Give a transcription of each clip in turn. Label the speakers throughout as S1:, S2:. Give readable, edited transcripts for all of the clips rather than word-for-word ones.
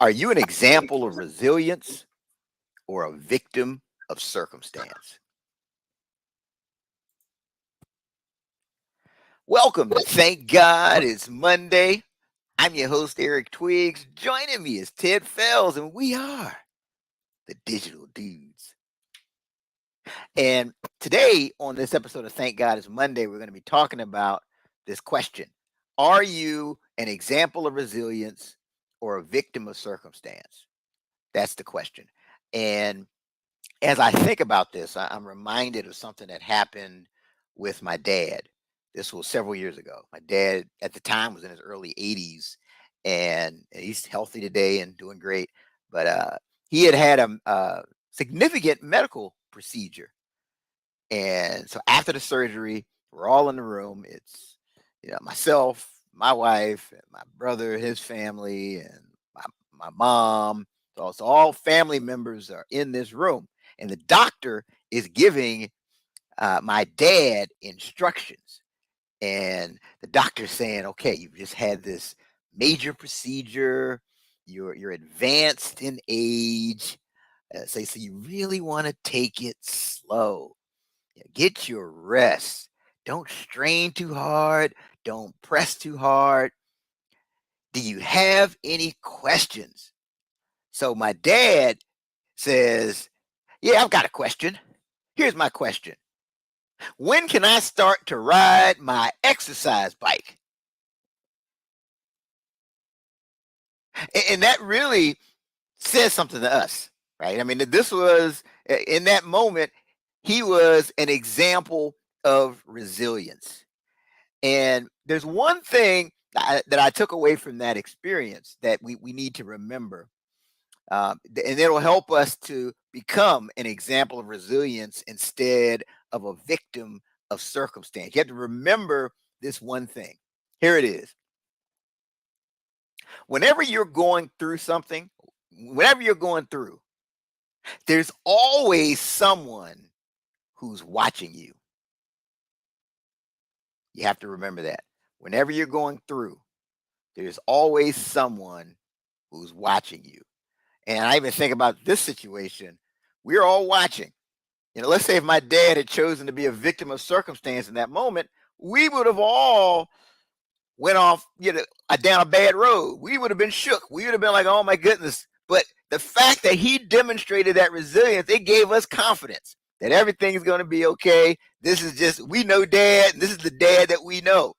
S1: Are you an example of resilience or a victim of circumstance? Welcome to Thank God It's Monday. I'm your host, Eric Twiggs. Joining me is Ted Fells, and we are the Digital Dudes. And today, on this episode of Thank God It's Monday, we're going to be talking about this question. Are you an example of resilience or a victim of circumstance? That's the question. And as I think about this, I'm reminded of something that happened with my dad. This was several years ago. My dad at the time was in his early 80s, and he's healthy today and doing great. But he had had a significant medical procedure. And so after the surgery, we're all in the room. It's myself, my wife, and my brother, his family, and my mom. So all family members are in this room, and the doctor is giving my dad instructions. And the doctor's saying, "Okay, you've just had this major procedure. You're advanced in age. So you really want to take it slow. Get your rest. Don't strain too hard. Don't press too hard. Do you have any questions?" So my dad says, "Yeah, I've got a question. Here's my question. When can I start to ride my exercise bike?" And that really says something to us, right? I mean, this was in that moment, he was an example of resilience. And there's one thing that I took away from that experience that we need to remember. And it'll help us to become an example of resilience instead of a victim of circumstance. You have to remember this one thing. Here it is. Whenever you're going through something, whenever you're going through, there's always someone who's watching you. You have to remember that. Whenever you're going through, there's always someone who's watching you. And I even think about this situation. We're all watching. Let's say if my dad had chosen to be a victim of circumstance in that moment, we would have all went off, down a bad road. We would have been shook. We would have been like, "Oh my goodness." But the fact that he demonstrated that resilience, it gave us confidence that everything is going to be okay. This is just, we know dad, and this is the dad that we know.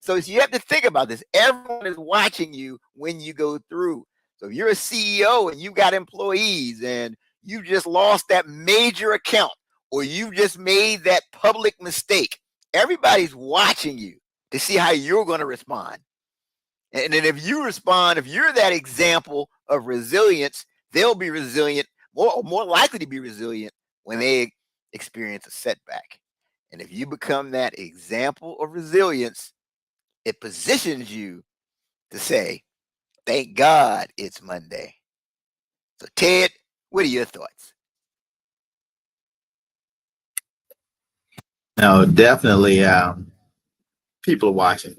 S1: So you have to think about this. Everyone is watching you when you go through. So if you're a CEO and you've got employees and you just lost that major account or you just made that public mistake, everybody's watching you to see how you're going to respond. And then if you respond, if you're that example of resilience, they'll be resilient, more likely to be resilient when they experience a setback. And if you become that example of resilience, it positions you to say, "Thank God it's Monday." So, Ted, what are your thoughts?
S2: No, definitely. People are watching.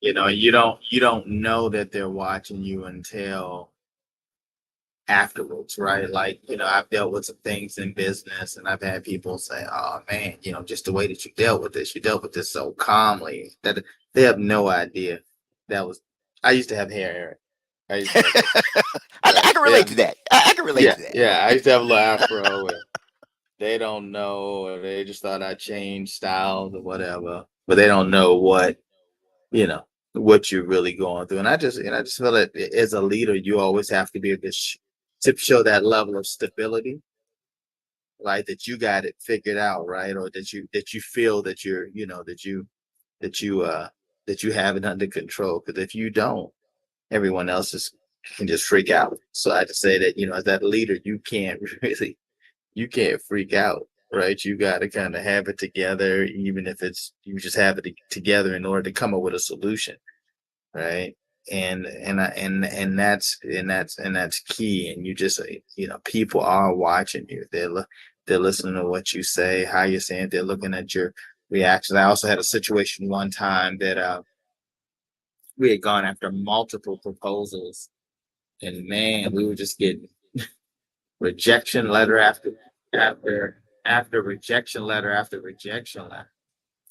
S2: You don't know that they're watching you until afterwards, right? Like, I've dealt with some things in business, and I've had people say, "Oh man, just the way that you dealt with this so calmly." That they have no idea. That was I used to have hair, Eric. I used to have hair.
S1: I
S2: Right?
S1: can relate
S2: Yeah,
S1: to that. I can relate
S2: yeah,
S1: to that.
S2: yeah. I used to have a little afro, and they don't know, or they just thought I changed styles or whatever, but they don't know you know what you're really going through. And I just feel that as a leader, you always have to be able to show that level of stability, right? That you got it figured out, right? Or that you feel that that you uh that you have it under control. Because if you don't, everyone else can just freak out. So I just say that, as that leader, you can't freak out, right? You got to kind of have it together, even if it's you just have it together in order to come up with a solution, right? And that's key. And you just, people are watching you. They're listening to what you say, how you're saying. They're looking at your reactions. I also had a situation one time that we had gone after multiple proposals, And man, we were just getting rejection letter after rejection letter after rejection letter.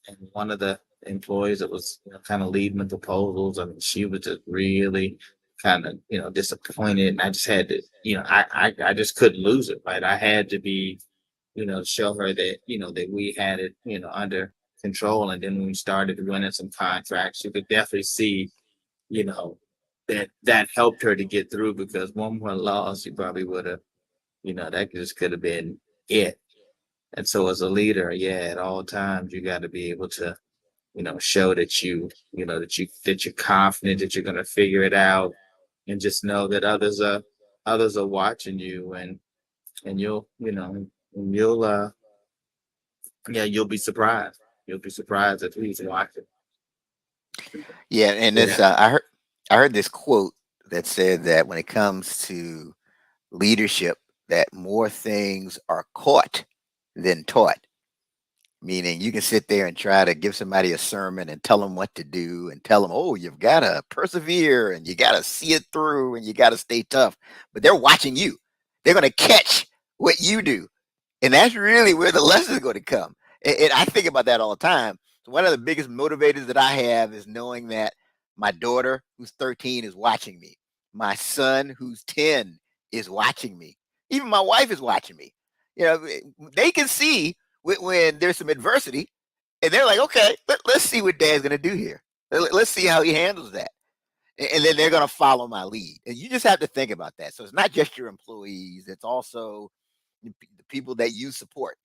S2: And one of the employees that was, kind of leading the proposals, I mean, she was just really kind of, disappointed. And I just had to, I just couldn't lose it, right? I had to be, show her that, that we had it, under control. And then when we started winning some contracts, you could definitely see, you know, that helped her to get through, because one more loss, you probably would have, that just could have been it. And so as a leader, yeah, at all times you got to be able to, show that that you're confident that you're going to figure it out, and just know that others are watching you, and you'll yeah, you'll be surprised at who's watching.
S1: Yeah, and this
S2: Yeah.
S1: I heard this quote that said that when it comes to leadership, that more things are caught than taught. Meaning you can sit there and try to give somebody a sermon and tell them what to do and tell them, oh, you've got to persevere and you got to see it through and you got to stay tough. But they're watching you. They're going to catch what you do. And that's really where the lesson is going to come. And I think about that all the time. So one of the biggest motivators that I have is knowing that my daughter, who's 13, is watching me. My son, who's 10, is watching me. Even my wife is watching me. They can see when there's some adversity, and they're like, okay, let's see what Dad's going to do here. Let's see how he handles that. And then they're going to follow my lead. And you just have to think about that. So it's not just your employees, it's also the people that you support.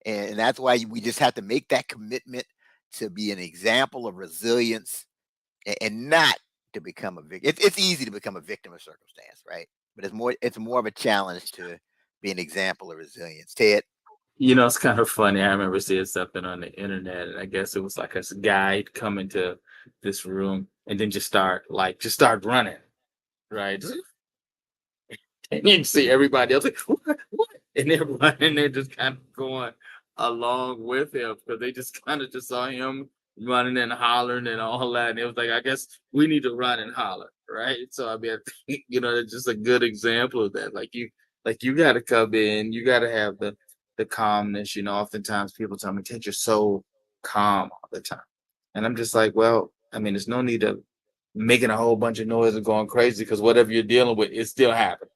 S1: And that's why we just have to make that commitment to be an example of resilience and not to become a victim. It's easy to become a victim of circumstance, right? But it's more of a challenge to be an example of resilience. Ted?
S2: It's kind of funny. I remember seeing something on the internet, and I guess it was like a guy come into this room and then just start running, right? And you can see everybody else like, what? And they're running, they're just kind of going along with him, because they just kind of just saw him running and hollering and all that. And it was like, I guess we need to run and holler, right? So I mean, I think, it's just a good example of that. Like you got to come in, you got to have the calmness. Oftentimes people tell me, Ted, you're so calm all the time. And I'm just like, well, I mean, there's no need to making a whole bunch of noise and going crazy, because whatever you're dealing with, it's still happening,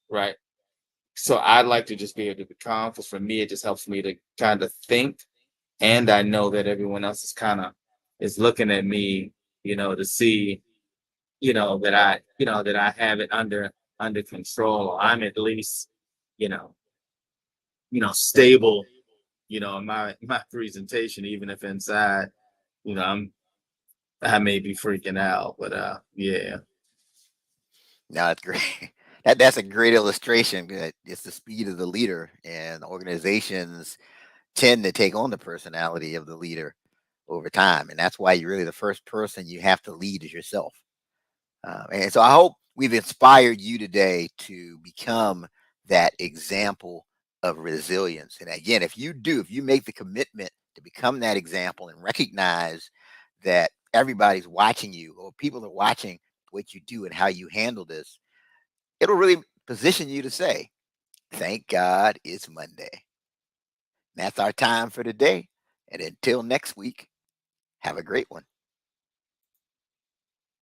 S2: right? So I'd like to just be able to be calm, because for me, it just helps me to kind of think. And I know that everyone else is looking at me, to see, that I have it under control. I'm at least, you know, stable, in my presentation, even if inside, you know, I may be freaking out, but yeah.
S1: No, that's great. That's a great illustration. That it's the speed of the leader, and organizations tend to take on the personality of the leader over time, and that's why you're really the first person you have to lead is yourself. And so I hope we've inspired you today to become that example of resilience. And again, if you make the commitment to become that example and recognize that everybody's watching you or people are watching what you do and how you handle this, it'll really position you to say, thank God it's Monday. That's our time for today. And until next week, have a great one.